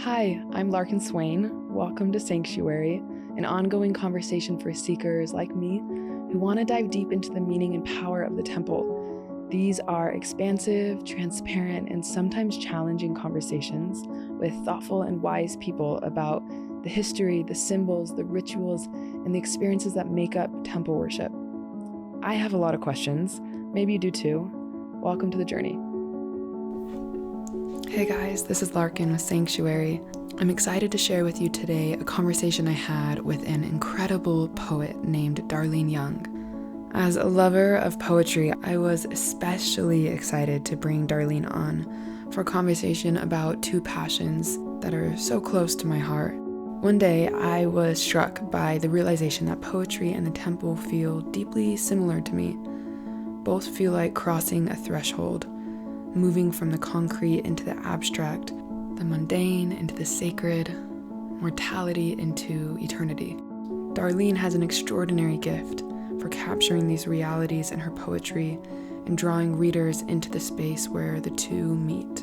Hi, I'm Larkin Swain. Welcome to Sanctuary, an ongoing conversation for seekers like me who want to dive deep into the meaning and power of the temple. These are expansive, transparent, and sometimes challenging conversations with thoughtful and wise people about the history, the symbols, the rituals, and the experiences that make up temple worship. I have a lot of questions. Maybe you do too. Welcome to the journey. Hey guys, this is Larkin with Sanctuary. I'm excited to share with you today a conversation I had with an incredible poet named Darlene Young. As a lover of poetry, I was especially excited to bring Darlene on for a conversation about two passions that are so close to my heart. One day, I was struck by the realization that poetry and the temple feel deeply similar to me. Both feel like crossing a threshold, moving from the concrete into the abstract, the mundane into the sacred, mortality into eternity. Darlene has an extraordinary gift for capturing these realities in her poetry and drawing readers into the space where the two meet.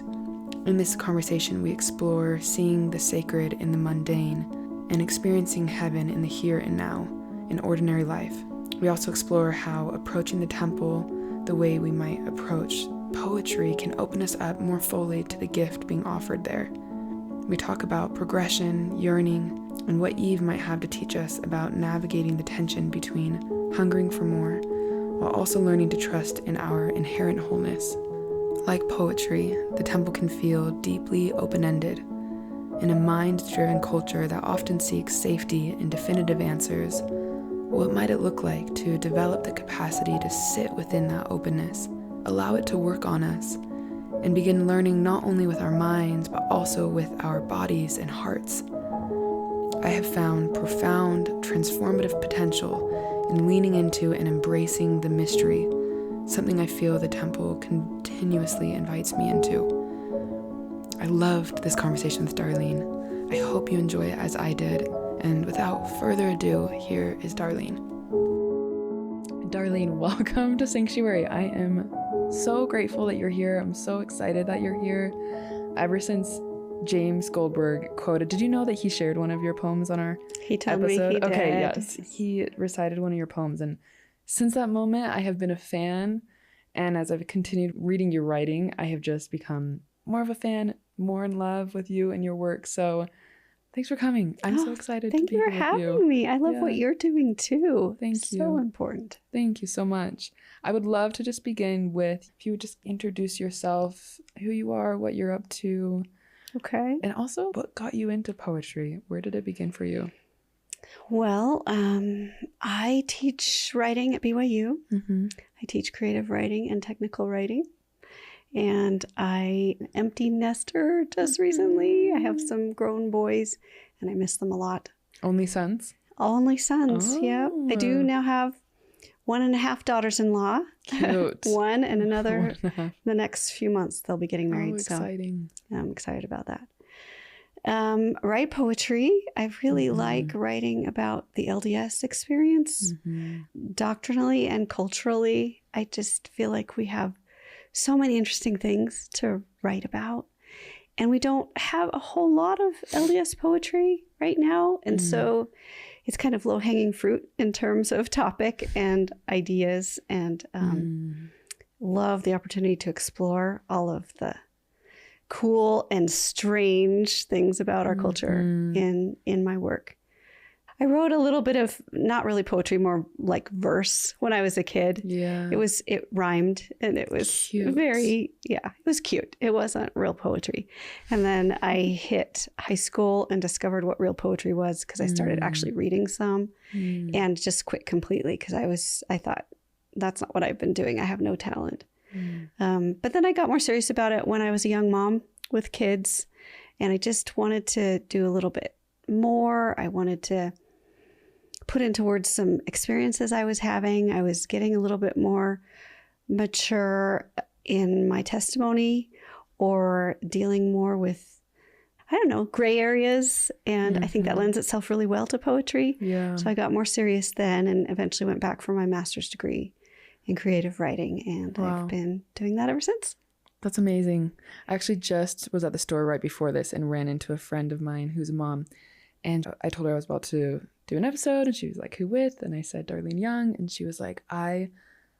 In this conversation, we explore seeing the sacred in the mundane and experiencing heaven in the here and now, in ordinary life. We also explore how approaching the temple the way we might approach poetry can open us up more fully to the gift being offered there. We talk about progression, yearning, and what Eve might have to teach us about navigating the tension between hungering for more, while also learning to trust in our inherent wholeness. Like poetry, the temple can feel deeply open-ended. In a mind-driven culture that often seeks safety and definitive answers, what might it look like to develop the capacity to sit within that openness, allow it to work on us, and begin learning not only with our minds, but also with our bodies and hearts? I have found profound, transformative potential in leaning into and embracing the mystery, something I feel the temple continuously invites me into. I loved this conversation with Darlene. I hope you enjoy it as I did, and without further ado, here is Darlene. Darlene, welcome to Sanctuary. I am so grateful that you're here. I'm so excited that you're here. Ever since James Goldberg quoted, did you know that he shared one of your poems on our He told episode? me he Okay, did. yes. He recited one of your poems, and since that moment, I have been a fan, and as I've continued reading your writing, I have just become more of a fan, more in love with you and your work. So thanks for coming. I'm so excited to be here with you. Thank you for having me. I love what you're doing too. Thank you. So important. Thank you so much. I would love to just begin with, if you would just introduce yourself, who you are, what you're up to. Okay. And also, what got you into poetry? Where did it begin for you? Well, I teach writing at BYU. Mm-hmm. I teach creative writing and technical writing. And I'm an empty nester just recently. I have some grown boys, and I miss them a lot. Only sons? Only sons, yeah. I do now have 1.5 daughters-in-law. Cute. One and another. The next few months, they'll be getting married. Oh, exciting. So I'm excited about that. Write poetry. I really like writing about the LDS experience, doctrinally and culturally. I just feel like we have so many interesting things to write about. And we don't have a whole lot of LDS poetry right now. And so it's kind of low-hanging fruit in terms of topic and ideas, and love the opportunity to explore all of the cool and strange things about our culture in my work. I wrote a little bit of, not really poetry, more like verse when I was a kid. Yeah. It rhymed, and it was cute. It was cute. It wasn't real poetry. And then I hit high school and discovered what real poetry was, because I started actually reading some and just quit completely, because I thought, that's not what I've been doing. I have no talent. But then I got more serious about it when I was a young mom with kids, and I just wanted to do a little bit more. I wanted to put into words some experiences I was having. I was getting a little bit more mature in my testimony, or dealing more with, I don't know, gray areas. And I think that lends itself really well to poetry. Yeah. So I got more serious then, and eventually went back for my master's degree in creative writing. And I've been doing that ever since. That's amazing. I actually just was at the store right before this and ran into a friend of mine who's a mom. And I told her I was about to do an episode, and she was like, who with? And I said, Darlene Young. And she was like, I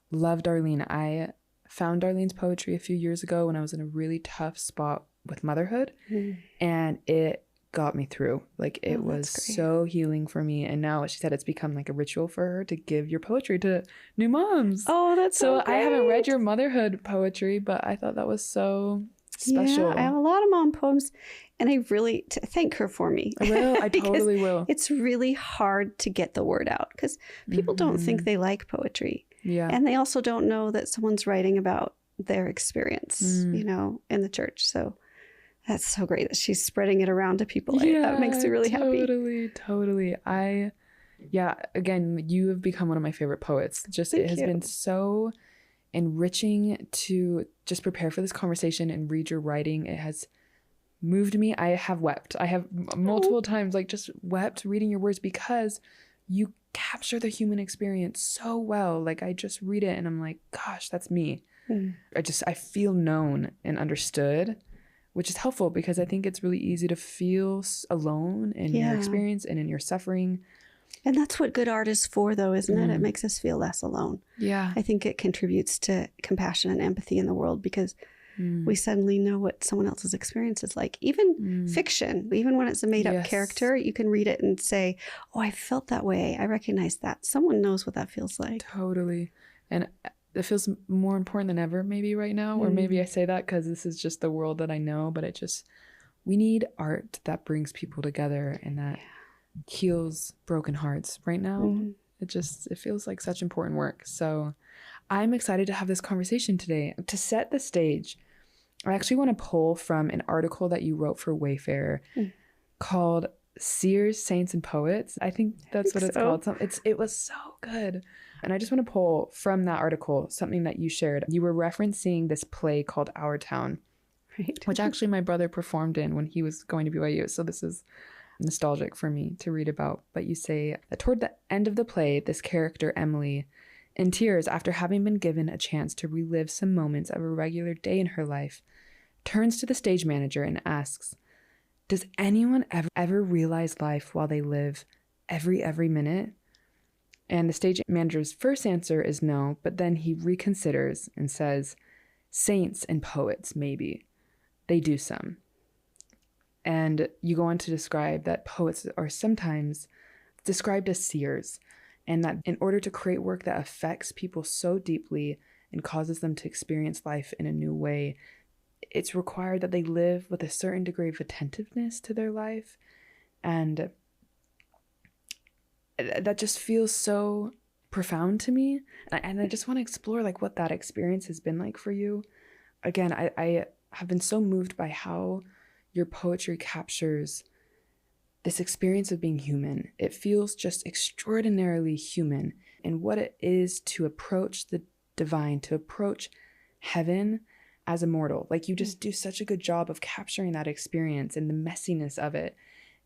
love Darlene. I found Darlene's poetry a few years ago when I was in a really tough spot with motherhood. And it got me through. Like, it was so healing for me. And now she said it's become like a ritual for her to give your poetry to new moms. Oh, that's so great. I haven't read your motherhood poetry, but I thought that was so special. Yeah, I have a lot of mom poems, and I really thank her for me. I will. I totally will. It's really hard to get the word out because people don't think they like poetry. Yeah. And they also don't know that someone's writing about their experience, you know, in the church. So that's so great that she's spreading it around to people. That makes me really happy. Totally. Again, you have become one of my favorite poets. It has been so enriching to just prepare for this conversation and read your writing. It has moved me. I have wept. I have multiple times, like, just wept reading your words because you capture the human experience so well. Like, I just read it and I'm like, gosh, that's me. I feel known and understood, which is helpful because I think it's really easy to feel alone in your experience and in your suffering. And that's what good art is for, though, isn't it? It makes us feel less alone. Yeah. I think it contributes to compassion and empathy in the world because we suddenly know what someone else's experience is like. Even fiction, even when it's a made-up character, you can read it and say, oh, I felt that way. I recognize that. Someone knows what that feels like. Totally. And it feels more important than ever maybe right now. Or maybe I say that because this is just the world that I know. But we need art that brings people together and that heals broken hearts right now. It feels like such important work. So I'm excited to have this conversation today. To set the stage, I actually want to pull from an article that you wrote for Wayfarer called Seers, Saints, and Poets. I think that's what it's called. It was so good. And I just want to pull from that article something that you shared. You were referencing this play called Our Town, which actually my brother performed in when he was going to BYU. So this is nostalgic for me to read about. But you say that toward the end of the play, this character, Emily, in tears after having been given a chance to relive some moments of a regular day in her life, turns to the stage manager and asks, does anyone ever realize life while they live every minute? And the stage manager's first answer is no, but then he reconsiders and says, saints and poets, maybe. They do some. And you go on to describe that poets are sometimes described as seers, and that in order to create work that affects people so deeply and causes them to experience life in a new way, it's required that they live with a certain degree of attentiveness to their life. And that just feels so profound to me. And I just want to explore like what that experience has been like for you. Again, I have been so moved by how your poetry captures this experience of being human. It feels just extraordinarily human in what it is to approach the divine, to approach heaven as a mortal. Like, you just do such a good job of capturing that experience and the messiness of it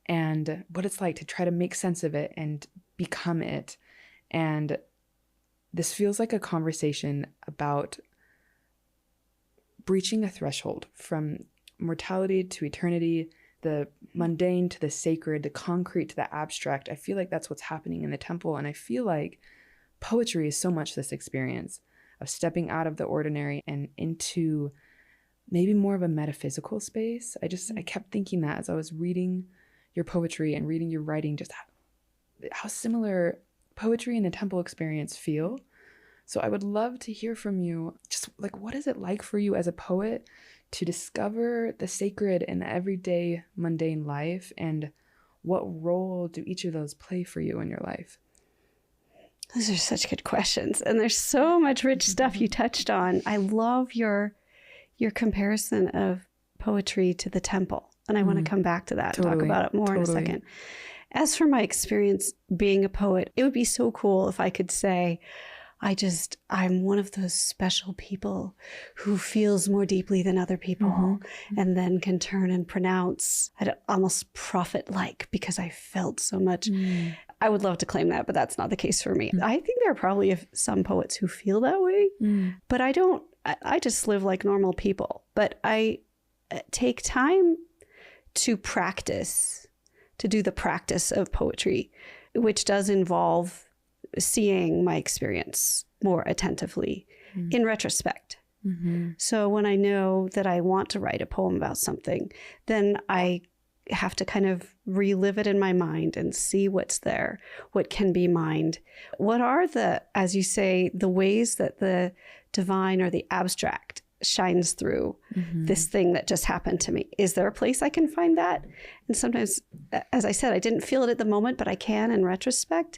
and what it's like to try to make sense of it and become it. And this feels like a conversation about breaching a threshold from mortality to eternity, the mundane to the sacred, the concrete to the abstract. I feel like that's what's happening in the temple. And I feel like poetry is so much this experience of stepping out of the ordinary and into maybe more of a metaphysical space. I kept thinking that as I was reading your poetry and reading your writing, just how similar poetry and the temple experience feel. So I would love to hear from you, just like, what is it like for you as a poet to discover the sacred in the everyday mundane life, and what role do each of those play for you in your life? Those are such good questions, and there's so much rich stuff you touched on. I love your comparison of poetry to the temple, and I want to come back to that and talk about it more in a second. As for my experience being a poet, it would be so cool if I could say, I'm one of those special people who feels more deeply than other people, and then can turn and pronounce almost prophet-like because I felt so much. I would love to claim that, but that's not the case for me. I think there are probably some poets who feel that way, but I don't I just live like normal people, but I take time to practice, to do the practice of poetry, which does involve seeing my experience more attentively in retrospect. So when I know that I want to write a poem about something, then I have to kind of relive it in my mind and see what's there, what can be mined. What are the, as you say, the ways that the divine or the abstract shines through this thing that just happened to me? Is there a place I can find that? And sometimes, as I said, I didn't feel it at the moment, but I can in retrospect.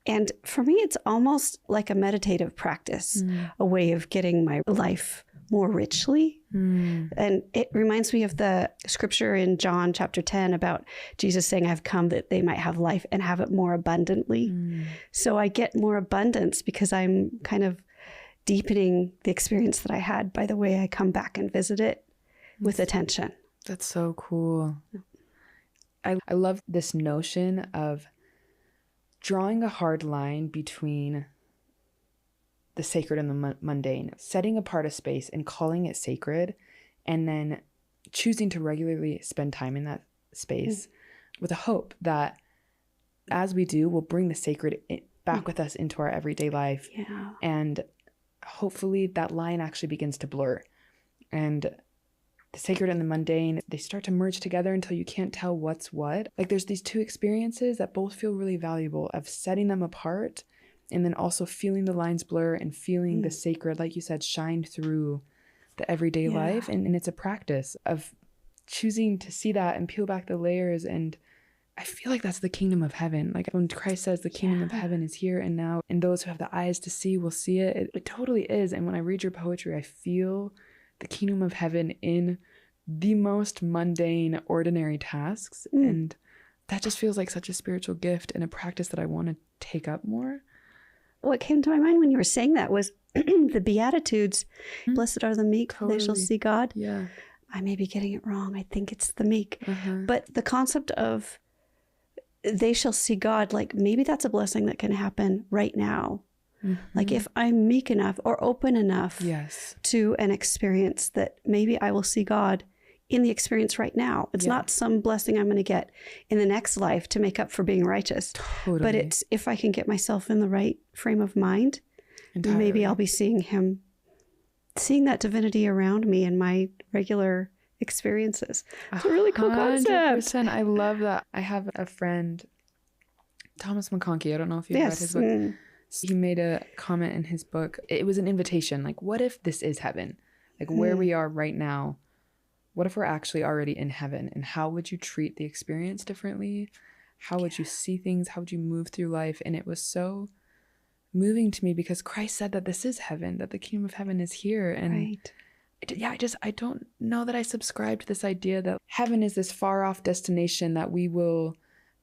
And for me, it's almost like a meditative practice, a way of getting my life more richly. And it reminds me of the scripture in John chapter 10 about Jesus saying, I've come that they might have life and have it more abundantly. So I get more abundance because I'm kind of deepening the experience that I had by the way I come back and visit it with attention. That's so cool. I love this notion of drawing a hard line between the sacred and the mundane, setting apart a space and calling it sacred, and then choosing to regularly spend time in that space with a hope that as we do, we'll bring the sacred back with us into our everyday life. And hopefully that line actually begins to blur. And the sacred and the mundane, they start to merge together until you can't tell what's what. Like there's these two experiences that both feel really valuable, of setting them apart and then also feeling the lines blur and feeling the sacred, like you said, shine through the everyday life. And it's a practice of choosing to see that and peel back the layers. And I feel like that's the kingdom of heaven. Like when Christ says the kingdom of heaven is here and now, and those who have the eyes to see will see it. It totally is. And when I read your poetry, I feel the kingdom of heaven in the most mundane, ordinary tasks. And that just feels like such a spiritual gift and a practice that I want to take up more. What came to my mind when you were saying that was the Beatitudes. Blessed are the meek, for they shall see God. I may be getting it wrong. I think it's the meek. But the concept of they shall see God, like maybe that's a blessing that can happen right now. Like if I'm meek enough or open enough to an experience, that maybe I will see God in the experience right now. It's not some blessing I'm going to get in the next life to make up for being righteous. But it's if I can get myself in the right frame of mind, maybe I'll be seeing him, seeing that divinity around me in my regular experiences. It's a really cool concept. I love that. I have a friend, Thomas McConkie. I don't know if you've read his book. He made a comment in his book. It was an invitation. Like, what if this is heaven? Like where we are right now, what if we're actually already in heaven? And how would you treat the experience differently? How would you see things? How would you move through life? And it was so moving to me because Christ said that this is heaven, that the kingdom of heaven is here. And I don't know that I subscribe to this idea that heaven is this far off destination that we will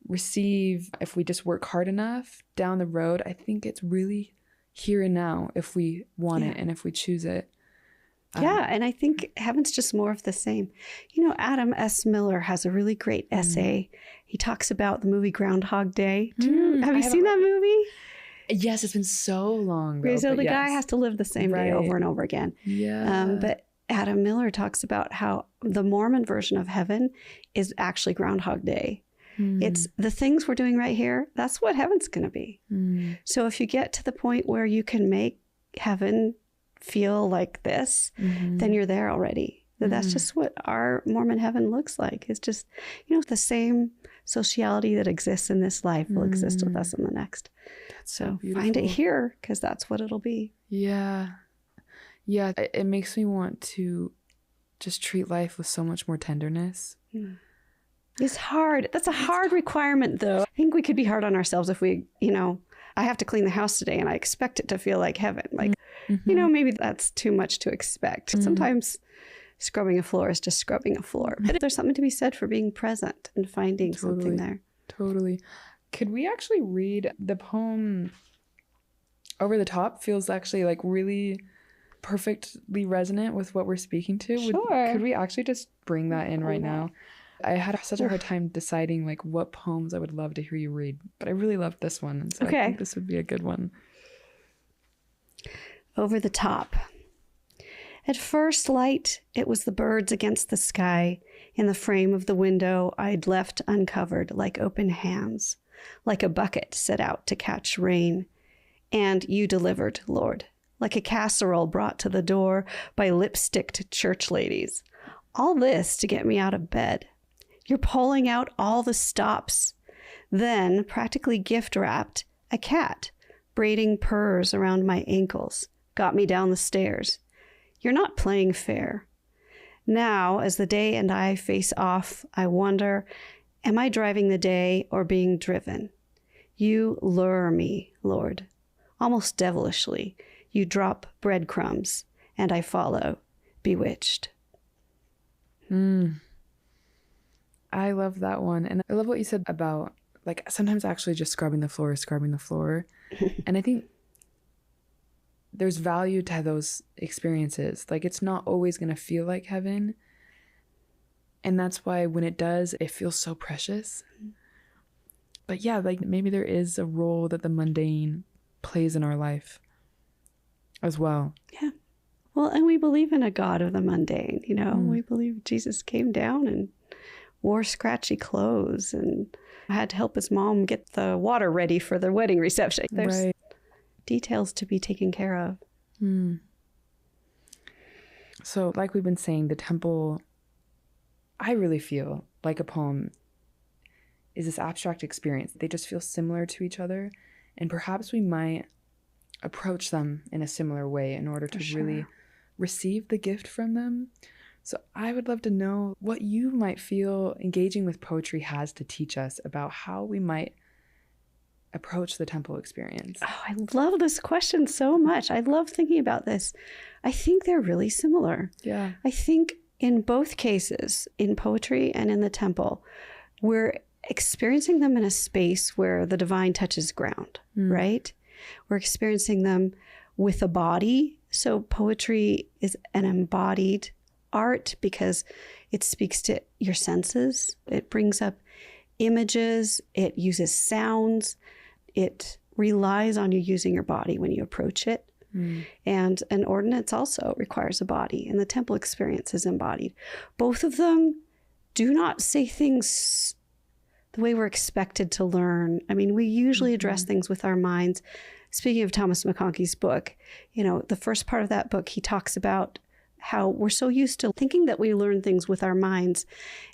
receive if we just work hard enough down the road. I think it's really here and now if we want it and if we choose it. And I think heaven's just more of the same. You know, Adam S. Miller has a really great essay. He talks about the movie Groundhog Day. Have you seen that movie? Yes, it's been so long ago. So the guy has to live the same day over and over again. But Adam Miller talks about how the Mormon version of heaven is actually Groundhog Day. It's the things we're doing right here. That's what heaven's going to be. So if you get to the point where you can make heaven feel like this, then you're there already. That's just what our Mormon heaven looks like. It's just, you know, the same sociality that exists in this life will exist with us in the next. That's so find it here because that's what it'll be. It makes me want to just treat life with so much more tenderness. It's hard. That's a hard requirement, though. I think we could be hard on ourselves if we, you know, I have to clean the house today and I expect it to feel like heaven. Like, you know, maybe that's too much to expect. Sometimes scrubbing a floor is just scrubbing a floor. But there's something to be said for being present and finding something there. Could we actually read the poem Over the Top? Feels actually like really perfectly resonant with what we're speaking to. Could we actually just bring that in right now? I had such a hard time deciding like what poems I would love to hear you read, but I really loved this one. And so I think this would be a good one. Over the Top. At first light, it was the birds against the sky in the frame of the window I'd left uncovered like open hands, like a bucket set out to catch rain. And you delivered, Lord, like a casserole brought to the door by lipsticked church ladies. All this to get me out of bed. You're pulling out all the stops. Then, practically gift-wrapped, a cat, braiding purrs around my ankles, got me down the stairs. You're not playing fair. Now, as the day and I face off, I wonder, am I driving the day or being driven? You lure me, Lord. Almost devilishly, you drop breadcrumbs, and I follow, bewitched. I love that one. And I love what you said about, like, sometimes actually just scrubbing the floor. And I think there's value to those experiences. Like, it's not always going to feel like heaven. And that's why when it does, it feels so precious. But yeah, like, maybe there is a role that the mundane plays in our life as well. Yeah. Well, and we believe in a God of the mundane, you know. We believe Jesus came down and wore scratchy clothes and had to help his mom get the water ready for the wedding reception. There's details to be taken care of. So like we've been saying, the temple, I really feel like a poem is this abstract experience. They just feel similar to each other. And perhaps we might approach them in a similar way in order to really receive the gift from them. So I would love to know what you might feel engaging with poetry has to teach us about how we might approach the temple experience. Oh, I love this question so much. I love thinking about this. I think they're really similar. Yeah. I think in both cases, in poetry and in the temple, we're experiencing them in a space where the divine touches ground, right? We're experiencing them with a body. So poetry is an embodied art because it speaks to your senses. It brings up images. It uses sounds. It relies on you using your body when you approach it. And an ordinance also requires a body, and the temple experience is embodied. Both of them do not say things the way we're expected to learn. I mean, we usually address things with our minds. Speaking of Thomas McConkie's book, you know, the first part of that book, he talks about how we're so used to thinking that we learn things with our minds,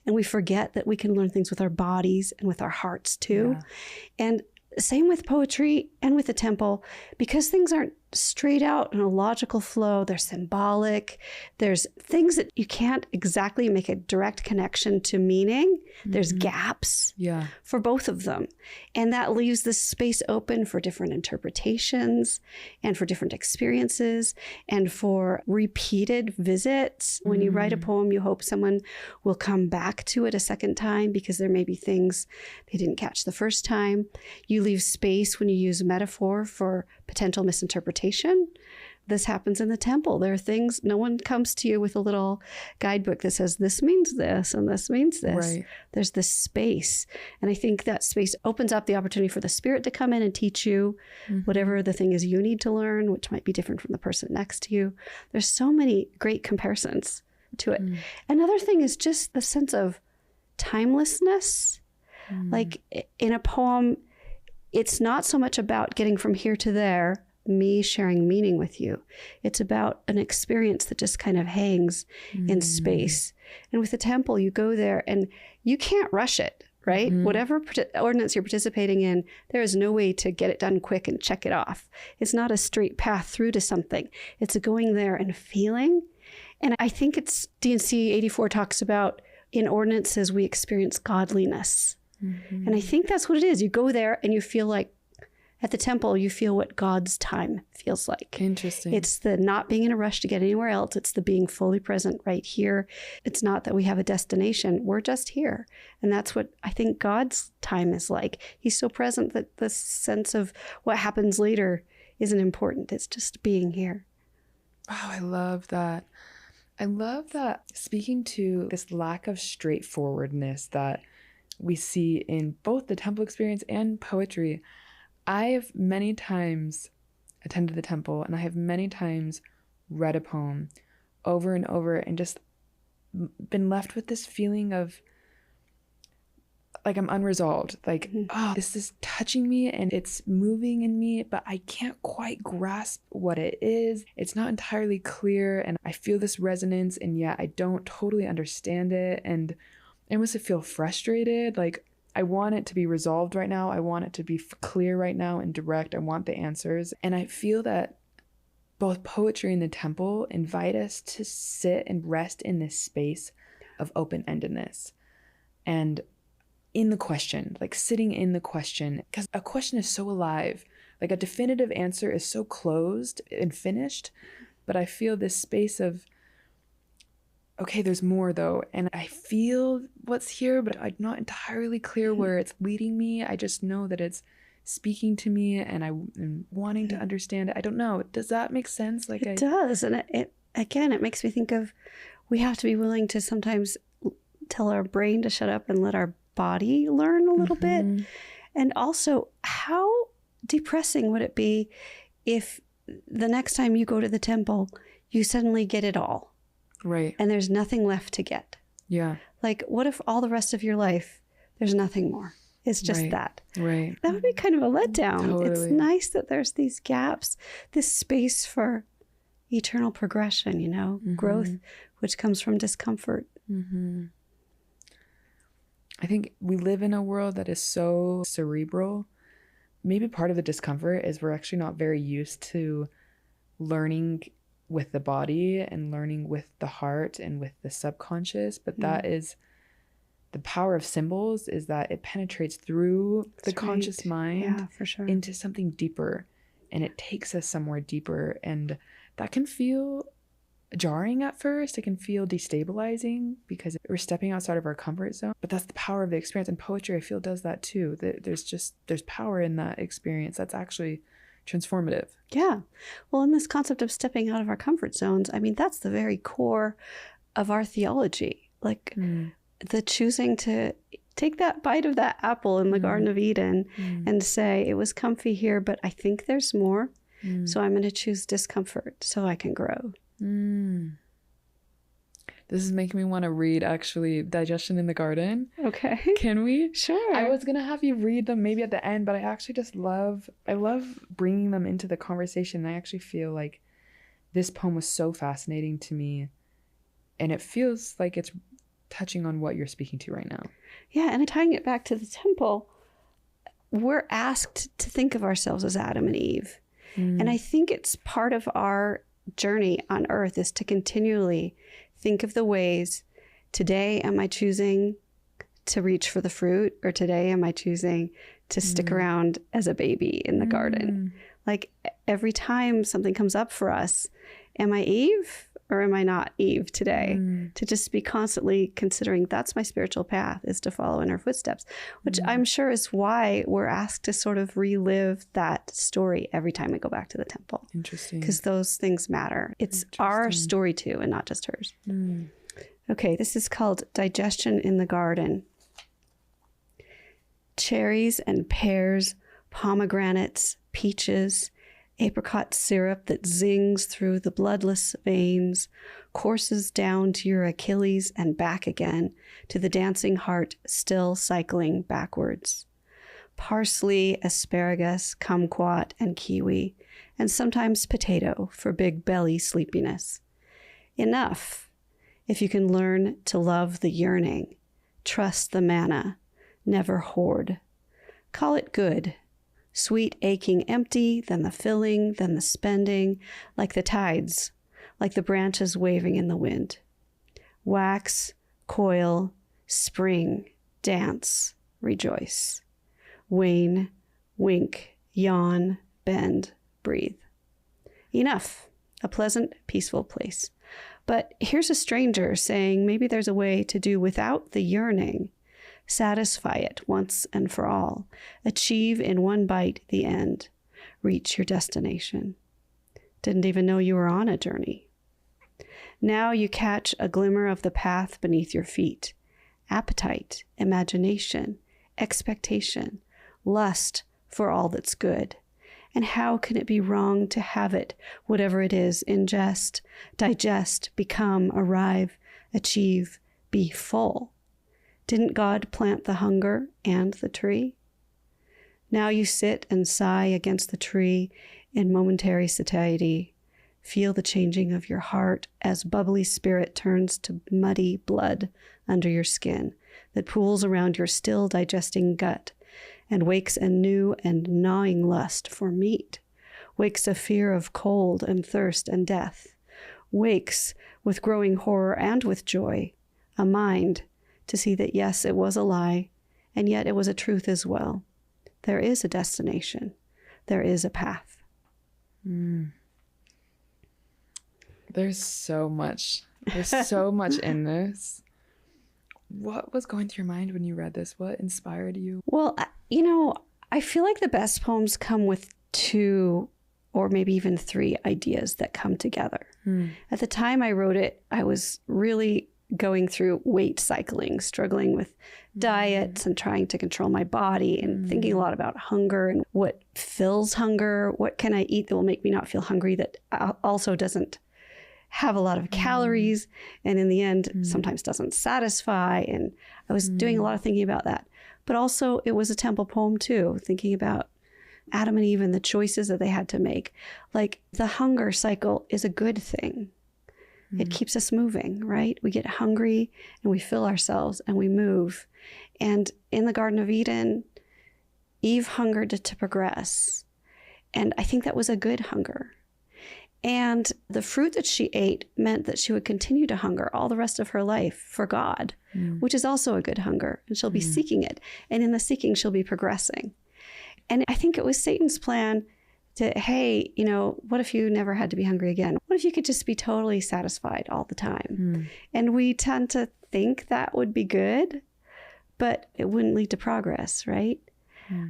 and we forget that we can learn things with our bodies and with our hearts too. Yeah. And same with poetry and with the temple, because things aren't straight out in a logical flow. They're symbolic. There's things that you can't exactly make a direct connection to meaning. There's gaps for both of them. And that leaves this space open for different interpretations and for different experiences and for repeated visits. When you write a poem, you hope someone will come back to it a second time because there may be things they didn't catch the first time. You leave space when you use metaphor for potential misinterpretation. This happens in the temple. There are things, no one comes to you with a little guidebook that says this means this and this means this. Right. There's this space. And I think that space opens up the opportunity for the Spirit to come in and teach you whatever the thing is you need to learn, which might be different from the person next to you. There's so many great comparisons to it. Another thing is just the sense of timelessness. Like in a poem, it's not so much about getting from here to there, me sharing meaning with you. It's about an experience that just kind of hangs in space. And with the temple, you go there and you can't rush it, right? Whatever ordinance you're participating in, there is no way to get it done quick and check it off. It's not a straight path through to something. It's a going there and feeling. And I think it's D&C 84 talks about in ordinances, we experience godliness. And I think that's what it is. You go there and you feel like at the temple, you feel what God's time feels like. Interesting. It's the not being in a rush to get anywhere else. It's the being fully present right here. It's not that we have a destination. We're just here. And that's what I think God's time is like. He's so present that the sense of what happens later isn't important. It's just being here. Oh, I love that. I love that, speaking to this lack of straightforwardness that we see in both the temple experience and poetry. I have many times attended the temple and I have many times read a poem over and over, and just been left with this feeling of like I'm unresolved, like, oh, this is touching me and it's moving in me, but I can't quite grasp what it is. It's not entirely clear, and I feel this resonance, and yet I don't totally understand it. And I almost feel frustrated. Like, I want it to be resolved right now. I want it to be clear right now and direct. I want the answers. And I feel that both poetry and the temple invite us to sit and rest in this space of open-endedness and in the question, like sitting in the question, because a question is so alive. Like, a definitive answer is so closed and finished, but I feel this space of, okay, there's more though, and I feel what's here, but I'm not entirely clear where it's leading me. I just know that it's speaking to me, and I'm wanting to understand it. I don't know. Does that make sense? Like, it does, and it again, it makes me think of, we have to be willing to sometimes tell our brain to shut up and let our body learn a little bit. And also, how depressing would it be if the next time you go to the temple, you suddenly get it all, right, and there's nothing left to get? Yeah. Like, what if all the rest of your life there's nothing more? It's just that. Right. That would be kind of a letdown. Totally. It's nice that there's these gaps, this space for eternal progression, growth, which comes from discomfort. I think we live in a world that is so cerebral. Maybe part of the discomfort is we're actually not very used to learning with the body and learning with the heart and with the subconscious. But that is the power of symbols, is that it penetrates through the conscious mind into something deeper, and it takes us somewhere deeper. And that can feel jarring at first. It can feel destabilizing because we're stepping outside of our comfort zone, but that's the power of the experience. And poetry, I feel, does that too. There's power in that experience that's actually transformative. Yeah. Well, in this concept of stepping out of our comfort zones, I mean, that's the very core of our theology. Like the choosing to take that bite of that apple in the Garden of Eden and say, it was comfy here, but I think there's more. So I'm going to choose discomfort so I can grow. This is making me want to read, actually, Digestion in the Garden. Okay. Can we? Sure. I was going to have you read them maybe at the end, but I actually just love bringing them into the conversation. I actually feel like this poem was so fascinating to me, and it feels like it's touching on what you're speaking to right now. Yeah, and tying it back to the temple, we're asked to think of ourselves as Adam and Eve. And I think it's part of our journey on earth is to continually think of the ways, today am I choosing to reach for the fruit, or today am I choosing to stick around as a baby in the garden? Like, every time something comes up for us, am I Eve or am I not Eve today? To just be constantly considering, that's my spiritual path, is to follow in her footsteps, which I'm sure is why we're asked to sort of relive that story every time we go back to the temple. Interesting. Because those things matter. It's our story too, and not just hers. Okay, this is called Digestion in the Garden. Cherries and pears, pomegranates, peaches, apricot syrup that zings through the bloodless veins, courses down to your Achilles and back again to the dancing heart still cycling backwards. Parsley, asparagus, kumquat, and kiwi, and sometimes potato for big belly sleepiness. Enough, if you can learn to love the yearning, trust the manna, never hoard. Call it good. Sweet aching empty, then the filling, then the spending, like the tides, like the branches waving in the wind. Wax, coil, spring, dance, rejoice. Wane, wink, yawn, bend, breathe. Enough, a pleasant, peaceful place. But here's a stranger saying maybe there's a way to do without the yearning. Satisfy it once and for all. Achieve in one bite the end. Reach your destination. Didn't even know you were on a journey. Now you catch a glimmer of the path beneath your feet. Appetite, imagination, expectation, lust for all that's good. And how can it be wrong to have it, whatever it is, ingest, digest, become, arrive, achieve, be full? Didn't God plant the hunger and the tree? Now you sit and sigh against the tree in momentary satiety. Feel the changing of your heart as bubbly spirit turns to muddy blood under your skin that pools around your still digesting gut and wakes a new and gnawing lust for meat, wakes a fear of cold and thirst and death, wakes with growing horror and with joy, a mind to see that yes, it was a lie, and yet it was a truth as well. There is a destination. There is a path. There's so much. There's so much in this. What was going through your mind when you read this? What inspired you? Well, I feel like the best poems come with 2 or maybe even 3 ideas that come together. At the time I wrote it, I was really going through weight cycling, struggling with diets and trying to control my body and thinking a lot about hunger and what fills hunger. What can I eat that will make me not feel hungry that also doesn't have a lot of calories and in the end sometimes doesn't satisfy? And I was doing a lot of thinking about that. But also it was a temple poem too, thinking about Adam and Eve and the choices that they had to make. Like the hunger cycle is a good thing. It keeps us moving, right? We get hungry and we fill ourselves and we move. And in the Garden of Eden, Eve hungered to progress. And I think that was a good hunger. And the fruit that she ate meant that she would continue to hunger all the rest of her life for God, which is also a good hunger. And she'll be seeking it. And in the seeking, she'll be progressing. And I think it was Satan's plan to, hey, what if you never had to be hungry again? What if you could just be totally satisfied all the time? And we tend to think that would be good, but it wouldn't lead to progress, right?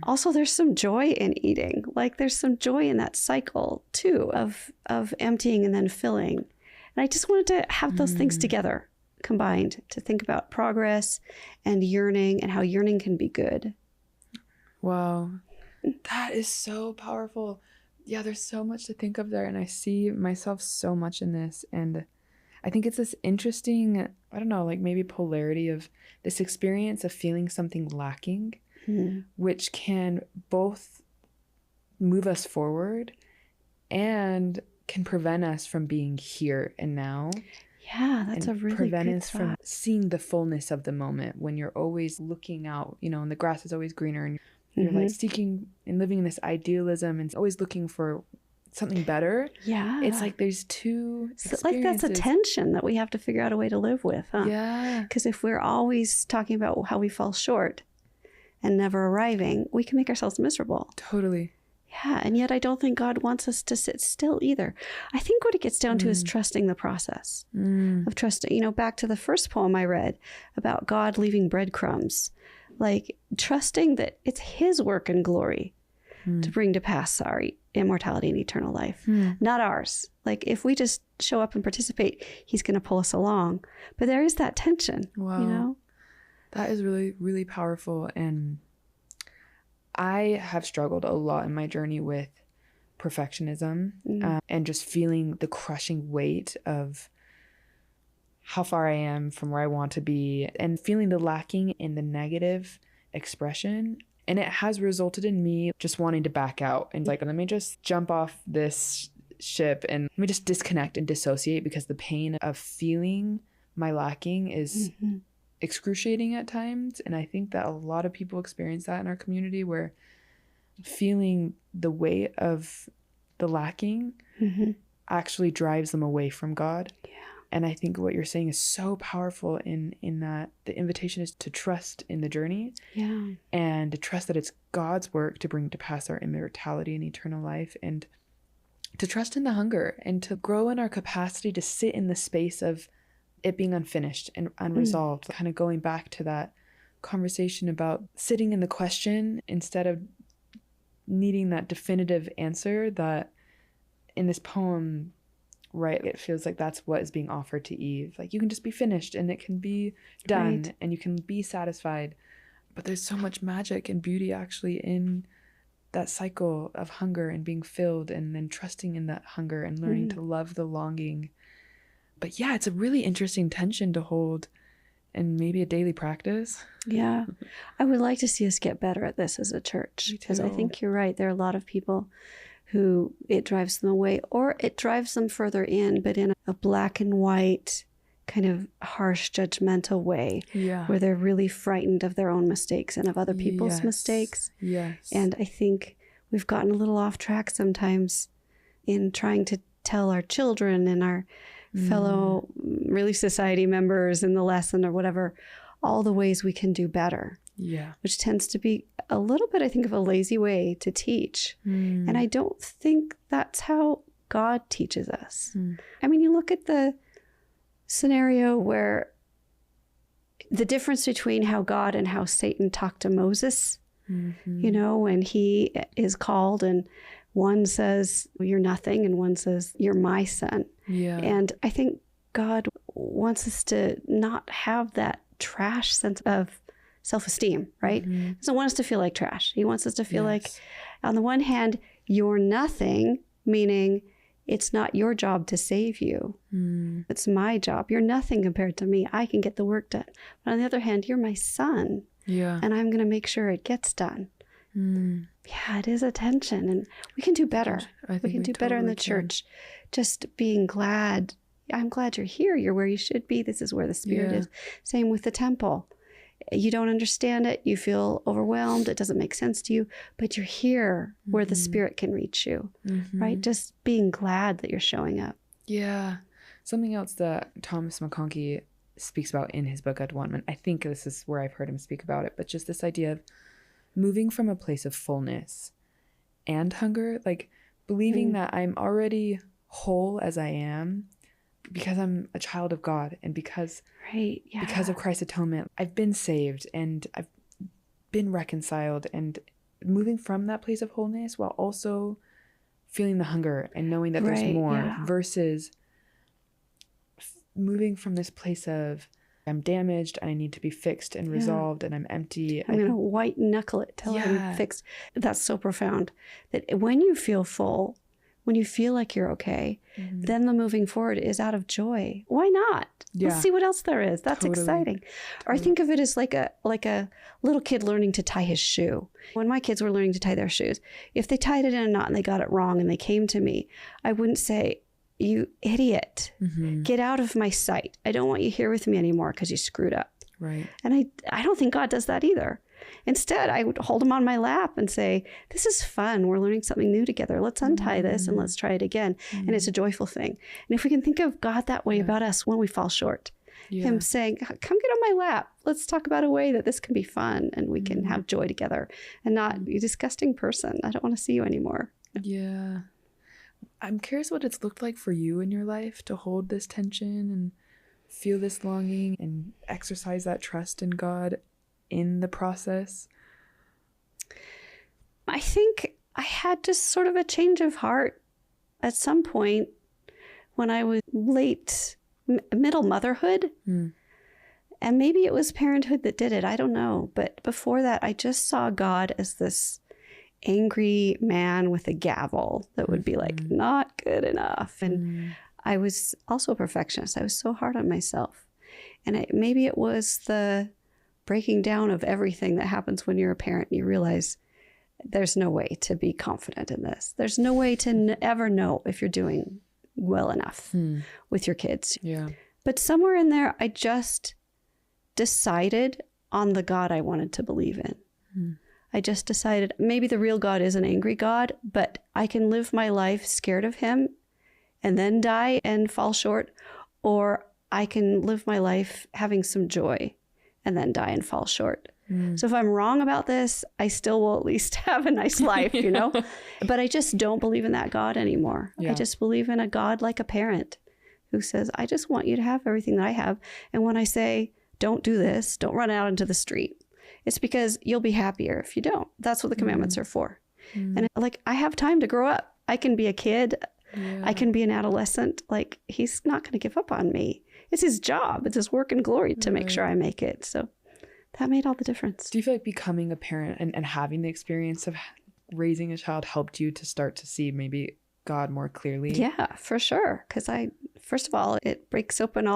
Also, there's some joy in eating. Like there's some joy in that cycle too of emptying and then filling. And I just wanted to have those things together, combined, to think about progress and yearning and how yearning can be good. Wow. That is so powerful. Yeah, there's so much to think of there. And I see myself so much in this. And I think it's this interesting, I don't know, like maybe polarity of this experience of feeling something lacking, which can both move us forward and can prevent us from being here and now. Yeah, that's a really prevent good us thought. from seeing the fullness of the moment when you're always looking out, and the grass is always greener and you're like seeking and living in this idealism and always looking for something better. Yeah. It's like there's 2 experiences. Like that's a tension that we have to figure out a way to live with, huh? Yeah. Because if we're always talking about how we fall short and never arriving, we can make ourselves miserable. Totally. Yeah. And yet I don't think God wants us to sit still either. I think what it gets down to is trusting the process of trusting, back to the first poem I read about God leaving breadcrumbs, like trusting that it's his work and glory to bring to pass our immortality and eternal life, not ours. Like if we just show up and participate, he's going to pull us along. But there is that tension, Wow. That is really, really powerful. And I have struggled a lot in my journey with perfectionism and just feeling the crushing weight of how far I am from where I want to be and feeling the lacking in the negative expression. And it has resulted in me just wanting to back out and like, let me just jump off this ship and let me just disconnect and dissociate, because the pain of feeling my lacking is excruciating at times. And I think that a lot of people experience that in our community, where feeling the weight of the lacking actually drives them away from God. Yeah. And I think what you're saying is so powerful in that the invitation is to trust in the journey, and to trust that it's God's work to bring to pass our immortality and eternal life, and to trust in the hunger and to grow in our capacity to sit in the space of it being unfinished and unresolved. Kind of going back to that conversation about sitting in the question instead of needing that definitive answer, that in this poem, right, it feels like that's what is being offered to Eve. Like you can just be finished and it can be done, and you can be satisfied. But there's so much magic and beauty actually in that cycle of hunger and being filled and then trusting in that hunger and learning to love the longing. But yeah, it's a really interesting tension to hold and maybe a daily practice. Yeah. I would like to see us get better at this as a church, because I think you're right. There are a lot of people who it drives them away, or it drives them further in, but in a black and white kind of harsh, judgmental way, where they're really frightened of their own mistakes and of other people's mistakes. Yes. And I think we've gotten a little off track sometimes in trying to tell our children and our fellow Relief Society members in the lesson or whatever, all the ways we can do better. Yeah. Which tends to be a little bit, I think, of a lazy way to teach. And I don't think that's how God teaches us. I mean, you look at the scenario where the difference between how God and how Satan talked to Moses, you know, when he is called and one says, you're nothing, and one says, you're my son. Yeah. And I think God wants us to not have that trash sense of self-esteem, right? He doesn't want us to feel like trash. He wants us to feel like, on the one hand, you're nothing, meaning it's not your job to save you. It's my job. You're nothing compared to me. I can get the work done. But on the other hand, you're my son. Yeah. And I'm going to make sure it gets done. Yeah, it is a tension, and we can do better. I think we can do better in the church. Just being glad. I'm glad you're here. You're where you should be. This is where the Spirit is. Same with the temple. You don't understand it. You feel overwhelmed. It doesn't make sense to you, but you're here where the Spirit can reach you, right? Just being glad that you're showing up. Yeah. Something else that Thomas McConkie speaks about in his book, Adwantment, I think this is where I've heard him speak about it, but just this idea of moving from a place of fullness and hunger, like believing that I'm already whole as I am, because I'm a child of God, and because of Christ's atonement, I've been saved and I've been reconciled, and moving from that place of wholeness while also feeling the hunger and knowing that there's more, versus moving from this place of I'm damaged and I need to be fixed and resolved and I'm empty. I'm going to white knuckle it till I'm fixed. That's so profound that when you feel full, when you feel like you're okay, then the moving forward is out of joy. Why not? Let's see what else there is. That's exciting. Or I think of it as like a little kid learning to tie his shoe. When my kids were learning to tie their shoes, if they tied it in a knot and they got it wrong and they came to me, I wouldn't say, you idiot, get out of my sight. I don't want you here with me anymore because you screwed up. Right. And I don't think God does that either. Instead, I would hold him on my lap and say, this is fun. We're learning something new together. Let's untie this and let's try it again. And it's a joyful thing. And if we can think of God that way about us when we fall short, him saying, come get on my lap. Let's talk about a way that this can be fun and we can have joy together, and not you disgusting person. I don't want to see you anymore. Yeah. I'm curious what it's looked like for you in your life to hold this tension and feel this longing and exercise that trust in God in the process. I think I had just sort of a change of heart at some point when I was middle motherhood. And maybe it was parenthood that did it. I don't know. But before that, I just saw God as this angry man with a gavel that would be like, not good enough. And I was also a perfectionist. I was so hard on myself. And maybe it was the breaking down of everything that happens when you're a parent and you realize there's no way to be confident in this. There's no way to ever know if you're doing well enough with your kids. Yeah. But somewhere in there, I just decided on the God I wanted to believe in. I just decided maybe the real God is an angry God, but I can live my life scared of him and then die and fall short, or I can live my life having some joy and then die and fall short. So if I'm wrong about this, I still will at least have a nice life, you know? But I just don't believe in that God anymore. I just believe in a God like a parent who says, I just want you to have everything that I have. And when I say, don't do this, don't run out into the street, it's because you'll be happier if you don't. That's what the commandments are for. And like, I have time to grow up. I can be a kid. I can be an adolescent. Like, he's not going to give up on me. It's his job. It's his work and glory to make sure I make it. So that made all the difference. Do you feel like becoming a parent and having the experience of raising a child helped you to start to see maybe God more clearly? Yeah, for sure. Because first of all, it breaks open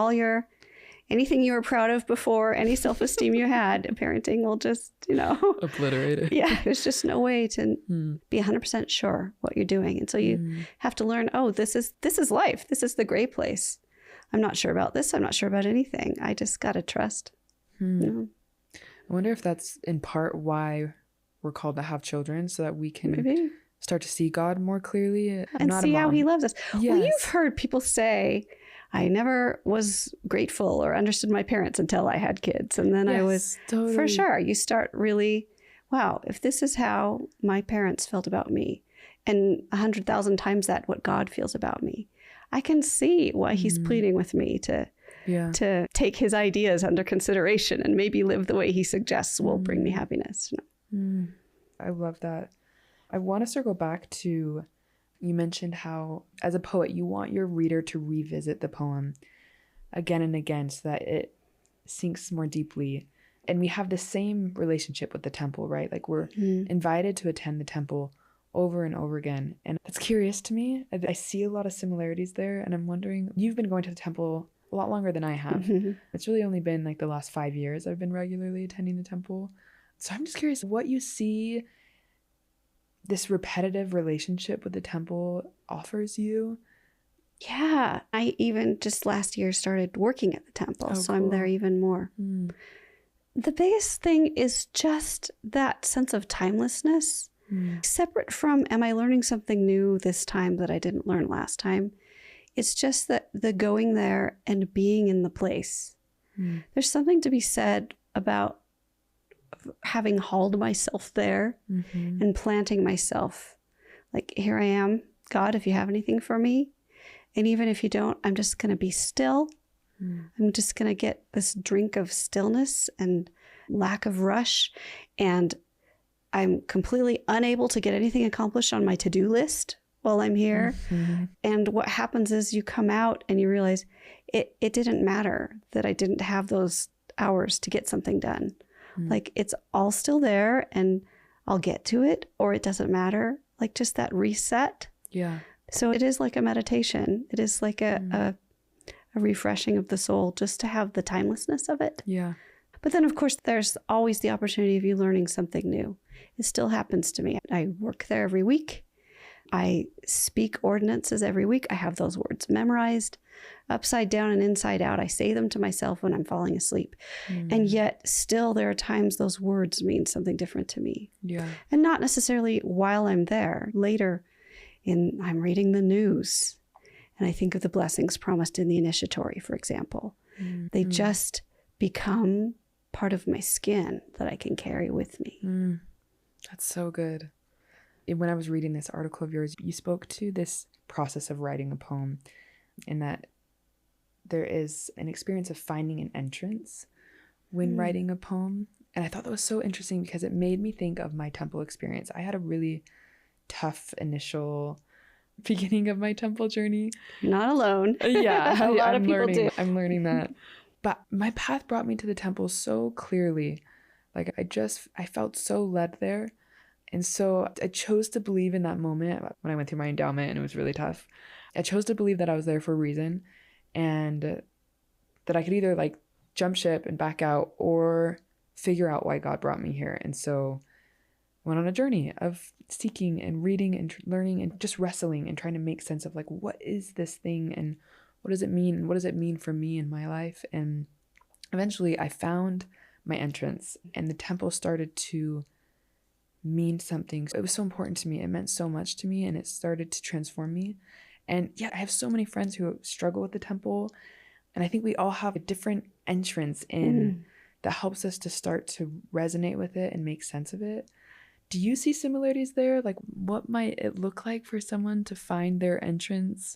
anything you were proud of before, any self-esteem you had. Parenting will just, obliterate it. Yeah, there's just no way to be 100% sure what you're doing. And so you have to learn, this is life. This is the gray place. I'm not sure about this. I'm not sure about anything. I just got to trust. I wonder if that's in part why we're called to have children, so that we can start to see God more clearly. And see how he loves us. Yes. Well, you've heard people say, I never was grateful or understood my parents until I had kids. And then I was, totally. For sure, you start really, wow, if this is how my parents felt about me, and 100,000 times that what God feels about me, I can see why he's pleading with me to take his ideas under consideration and maybe live the way he suggests will bring me happiness. I love that. I want to circle back to, you mentioned how, as a poet, you want your reader to revisit the poem again and again so that it sinks more deeply. And we have the same relationship with the temple, right? Like we're invited to attend the temple over and over again. And that's curious to me. I see a lot of similarities there. And I'm wondering, you've been going to the temple a lot longer than I have. It's really only been like the last 5 years I've been regularly attending the temple. So I'm just curious what you see this repetitive relationship with the temple offers you. Yeah. I even just last year started working at the temple. So cool. I'm there even more. The biggest thing is just that sense of timelessness. Separate from, am I learning something new this time that I didn't learn last time? It's just that the going there and being in the place. There's something to be said about having hauled myself there and planting myself. Like, here I am, God, if you have anything for me. And even if you don't, I'm just going to be still. I'm just going to get this drink of stillness and lack of rush. And I'm completely unable to get anything accomplished on my to-do list while I'm here. And what happens is you come out and you realize it didn't matter that I didn't have those hours to get something done. Like, it's all still there and I'll get to it, or it doesn't matter. Like, just that reset. Yeah. So it is like a meditation. It is like a refreshing of the soul, just to have the timelessness of it. Yeah. But then, of course, there's always the opportunity of you learning something new. It still happens to me. I work there every week. I speak ordinances every week. I have those words memorized upside down and inside out. I say them to myself when I'm falling asleep. And yet still there are times those words mean something different to me. Yeah. And not necessarily while I'm there. Later, I'm reading the news and I think of the blessings promised in the initiatory, for example. They just become part of my skin that I can carry with me. That's so good. When I was reading this article of yours, you spoke to this process of writing a poem, in that there is an experience of finding an entrance when writing a poem. And I thought that was so interesting because it made me think of my temple experience. I had a really tough initial beginning of my temple journey. Not alone. Yeah, a lot of people do. I'm learning that. But my path brought me to the temple so clearly. Like, I felt so led there. And so I chose to believe in that moment when I went through my endowment and it was really tough. I chose to believe that I was there for a reason, and that I could either like jump ship and back out or figure out why God brought me here. And so I went on a journey of seeking and reading and learning and just wrestling and trying to make sense of like, what is this thing and what does it mean? And what does it mean for me in my life? And eventually I found my entrance, and the temple started to mean something. It was so important to me. It meant so much to me, and it started to transform me. And yeah, I have so many friends who struggle with the temple, and I think we all have a different entrance in that helps us to start to resonate with it and make sense of it. Do you see similarities there? Like, what might it look like for someone to find their entrance?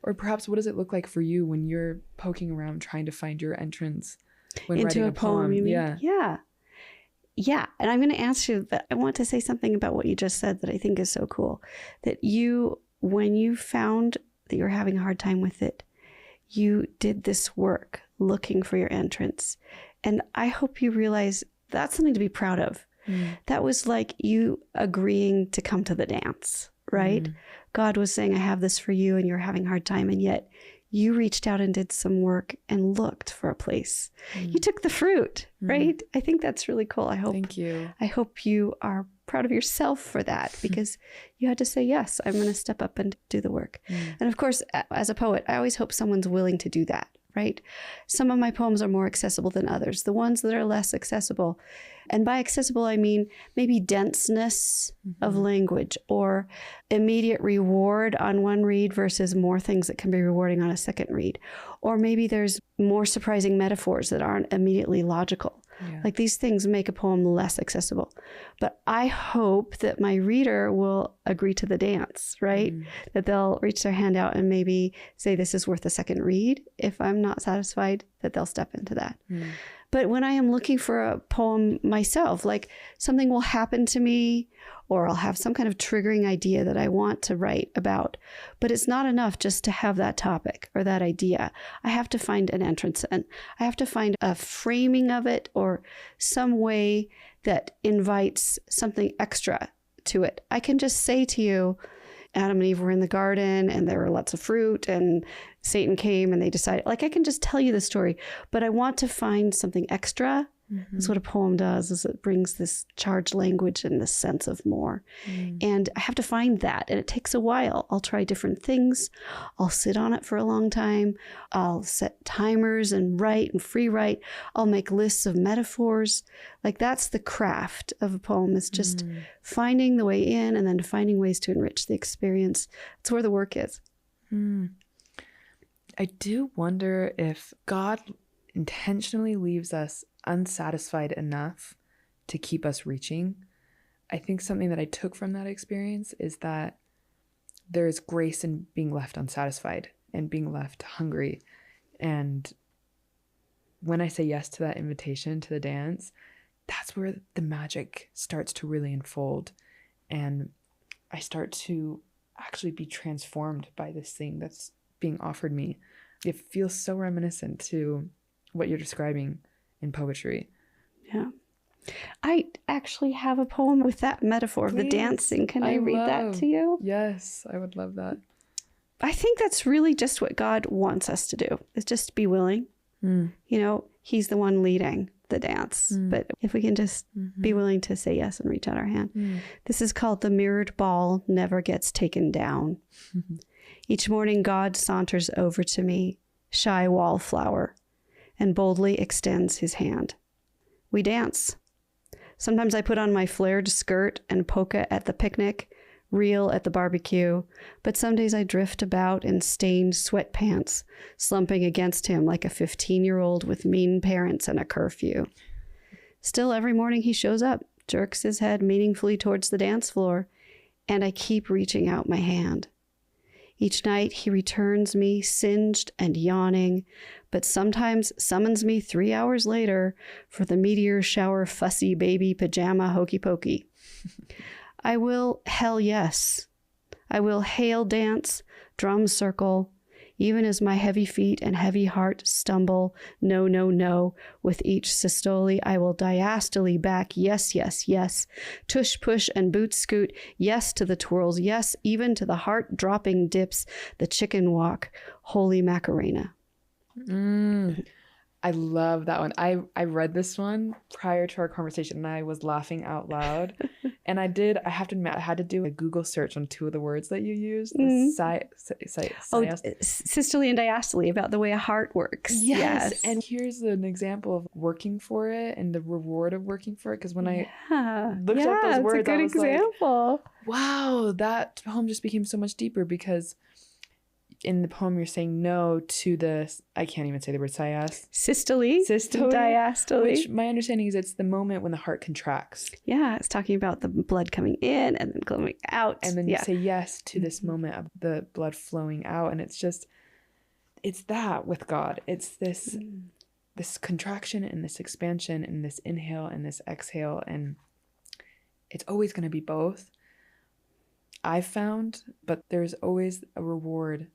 Or perhaps what does it look like for you when you're poking around trying to find your entrance when into writing a poem? You mean? Yeah. And I'm going to ask you, but I want to say something about what you just said that I think is so cool. That when you found that you were having a hard time with it, you did this work looking for your entrance. And I hope you realize that's something to be proud of. That was like you agreeing to come to the dance, right? God was saying, I have this for you, and you're having a hard time. And yet you reached out and did some work and looked for a place. You took the fruit, right? I think that's really cool. Thank you. I hope you are proud of yourself for that, because you had to say, yes, I'm going to step up and do the work. And of course, as a poet, I always hope someone's willing to do that, right? Some of my poems are more accessible than others. The ones that are less accessible, and by accessible, I mean maybe denseness of language or immediate reward on one read versus more things that can be rewarding on a second read. Or maybe there's more surprising metaphors that aren't immediately logical. Like these things make a poem less accessible. But I hope that my reader will agree to the dance, right? That they'll reach their hand out and maybe say, this is worth a second read. If I'm not satisfied, that they'll step into that. But when I am looking for a poem myself, like something will happen to me, or I'll have some kind of triggering idea that I want to write about, but it's not enough just to have that topic or that idea. I have to find an entrance, and I have to find a framing of it or some way that invites something extra to it. I can just say to you, Adam and Eve were in the garden and there were lots of fruit and Satan came and they decided, like I can just tell you the story, but I want to find something extra. That's what a poem does, is it brings this charged language and this sense of more. And I have to find that, and it takes a while. I'll try different things. I'll sit on it for a long time. I'll set timers and write and free write. I'll make lists of metaphors. Like that's the craft of a poem, is just finding the way in and then finding ways to enrich the experience. That's where the work is. I do wonder if God intentionally leaves us unsatisfied enough to keep us reaching. I think something that I took from that experience is that there is grace in being left unsatisfied and being left hungry. And when I say yes to that invitation to the dance, that's where the magic starts to really unfold. And I start to actually be transformed by this thing that's being offered me. It feels so reminiscent to what you're describing in poetry. Yeah. I actually have a poem with that metaphor of the dancing. Can I read that to you? Yes, I would love that. I think that's really just what God wants us to do, is just be willing. You know, he's the one leading the dance. But if we can just be willing to say yes and reach out our hand. This is called The Mirrored Ball Never Gets Taken Down. Each morning God saunters over to me, shy wallflower, and boldly extends his hand. We dance. Sometimes I put on my flared skirt and polka at the picnic, reel at the barbecue, but some days I drift about in stained sweatpants, slumping against him like a 15-year-old with mean parents and a curfew. Still, every morning he shows up, jerks his head meaningfully towards the dance floor, and I keep reaching out my hand. Each night he returns me singed and yawning, but sometimes summons me 3 hours later for the meteor shower fussy baby pajama hokey pokey. I will hell yes. I will hail dance, drum circle, even as my heavy feet and heavy heart stumble, no, no, no. With each systole, I will diastole back, yes, yes, yes. Tush push and boot scoot, yes to the twirls, yes, even to the heart-dropping dips, the chicken walk, holy Macarena. I love that one. I read this one prior to our conversation and I was laughing out loud. And I have to admit, I had to do a Google search on two of the words that you used. Systole and diastole, about the way a heart works. Yes. And here's an example of working for it and the reward of working for it. Because when I looked up those words, I was like, wow, that poem just became so much deeper, because in the poem you're saying no to the, I can't even say the word systole, diastole, which my understanding is it's the moment when the heart contracts. Yeah, it's talking about the blood coming in and then coming out. And then you say yes to this moment of the blood flowing out. And it's that with God. It's this contraction and this expansion and this inhale and this exhale. And it's always going to be both, I've found, but there's always a reward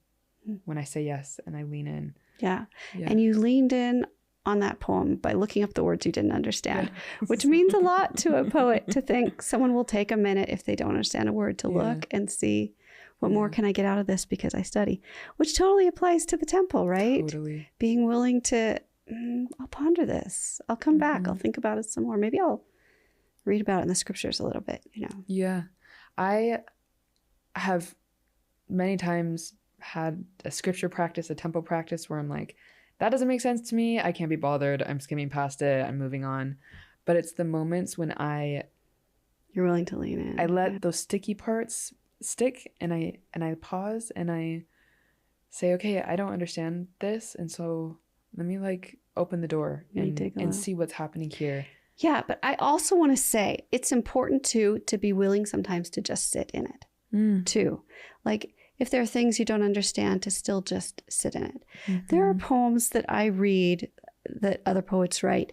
when I say yes and I lean in. Yeah. And you leaned in on that poem by looking up the words you didn't understand, which means a lot to a poet to think someone will take a minute if they don't understand a word to look and see what more can I get out of this because I study, which totally applies to the temple, right? Totally. Being willing to, I'll ponder this. I'll come back. I'll think about it some more. Maybe I'll read about it in the scriptures a little bit, Yeah. I have many times had a scripture practice, a temple practice where I'm like, that doesn't make sense to me. I can't be bothered. I'm skimming past it. I'm moving on. But it's the moments when you're willing to lean in. I let those sticky parts stick and I pause and I say, okay, I don't understand this. And so let me like open the door and see what's happening here. Yeah. But I also want to say it's important to be willing sometimes to just sit in it too. Like, if there are things you don't understand, to still just sit in it. There are poems that I read that other poets write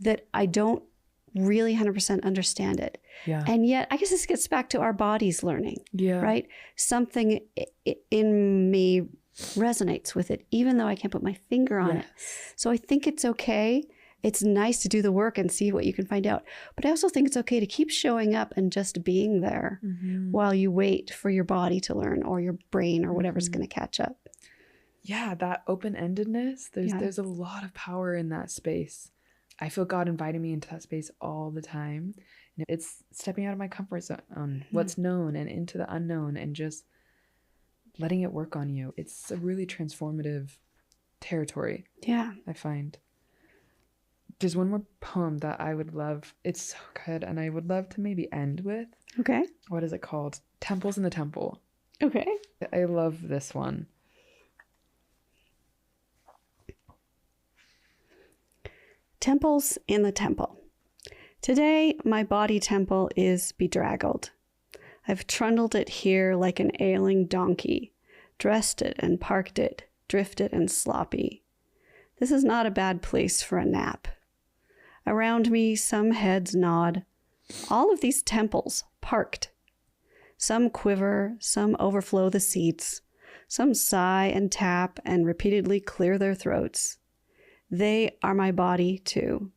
that I don't really 100% understand it. Yeah. And yet, I guess this gets back to our bodies learning, right? Something in me resonates with it, even though I can't put my finger on it. So I think it's okay. It's nice to do the work and see what you can find out. But I also think it's okay to keep showing up and just being there while you wait for your body to learn or your brain or whatever's going to catch up. Yeah, that open-endedness, there's a lot of power in that space. I feel God inviting me into that space all the time. And it's stepping out of my comfort zone, what's known and into the unknown and just letting it work on you. It's a really transformative territory. Yeah. I find. There's one more poem that I would love. It's so good. And I would love to maybe end with. Okay. What is it called? Temples in the Temple. Okay. I love this one. Temples in the Temple. Today, my body temple is bedraggled. I've trundled it here like an ailing donkey, dressed it and parked it, drifted and sloppy. This is not a bad place for a nap. Around me, some heads nod. All of these temples parked. Some quiver, some overflow the seats. Some sigh and tap and repeatedly clear their throats. They are my body, too.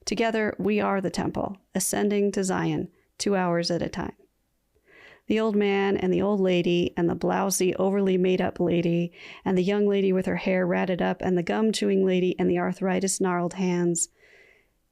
Together, we are the temple, ascending to Zion 2 hours at a time. The old man and the old lady and the blousy, overly made-up lady and the young lady with her hair ratted up and the gum-chewing lady and the arthritis-gnarled hands.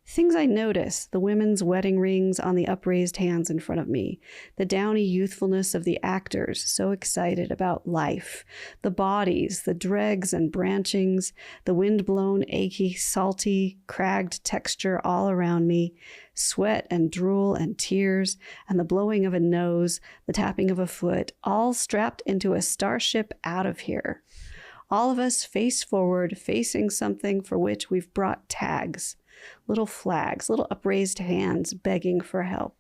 Things I notice, the women's wedding rings on the upraised hands in front of me, the downy youthfulness of the actors so excited about life, the bodies, the dregs and branchings, the wind-blown, achy, salty, cragged texture all around me, sweat and drool and tears, and the blowing of a nose, the tapping of a foot, all strapped into a starship out of here. All of us face forward, facing something for which we've brought tags. Little flags, little upraised hands begging for help.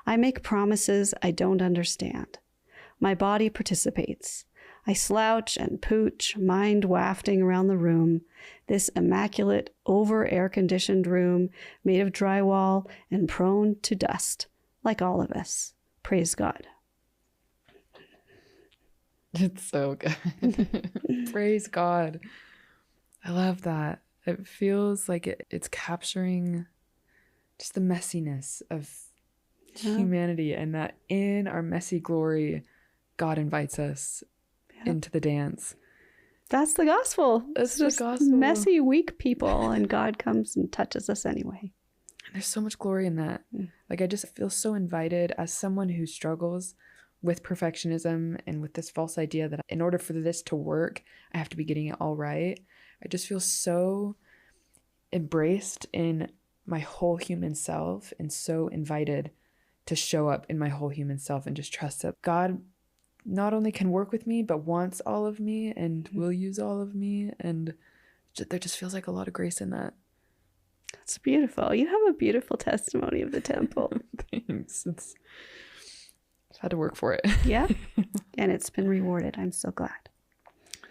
I make promises I don't understand. My body participates. I slouch and pooch, mind wafting around the room, this immaculate, over-air-conditioned room made of drywall and prone to dust, like all of us. Praise God. It's so good. Praise God. I love that. It feels like it's capturing just the messiness of humanity, and that in our messy glory, God invites us into the dance. That's the gospel. That's just the gospel. Messy, weak people, and God comes and touches us anyway. And there's so much glory in that. Like, I just feel so invited as someone who struggles with perfectionism and with this false idea that in order for this to work, I have to be getting it all right. I just feel so embraced in my whole human self and so invited to show up in my whole human self and just trust that God not only can work with me, but wants all of me and will use all of me. And there just feels like a lot of grace in that. That's beautiful. You have a beautiful testimony of the temple. Thanks. I've had to work for it. Yeah. And it's been rewarded. I'm so glad.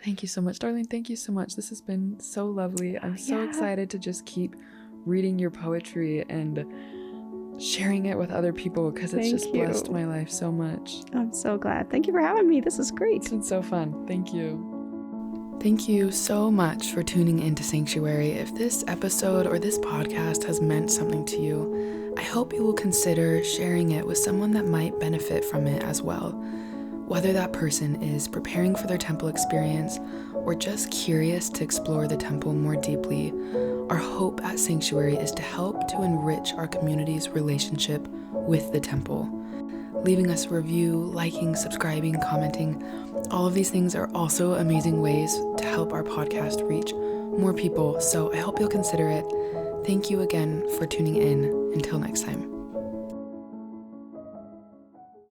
Thank you so much, Darlene. Thank you so much. This has been so lovely. I'm so excited to just keep reading your poetry and sharing it with other people because it's just blessed my life so much. I'm so glad. Thank you for having me. This is great. It's been so fun. Thank you. Thank you so much for tuning into Sanctuary. If this episode or this podcast has meant something to you, I hope you will consider sharing it with someone that might benefit from it as well. Whether that person is preparing for their temple experience or just curious to explore the temple more deeply, our hope at Sanctuary is to help to enrich our community's relationship with the temple. Leaving us a review, liking, subscribing, commenting, all of these things are also amazing ways to help our podcast reach more people, so I hope you'll consider it. Thank you again for tuning in. Until next time.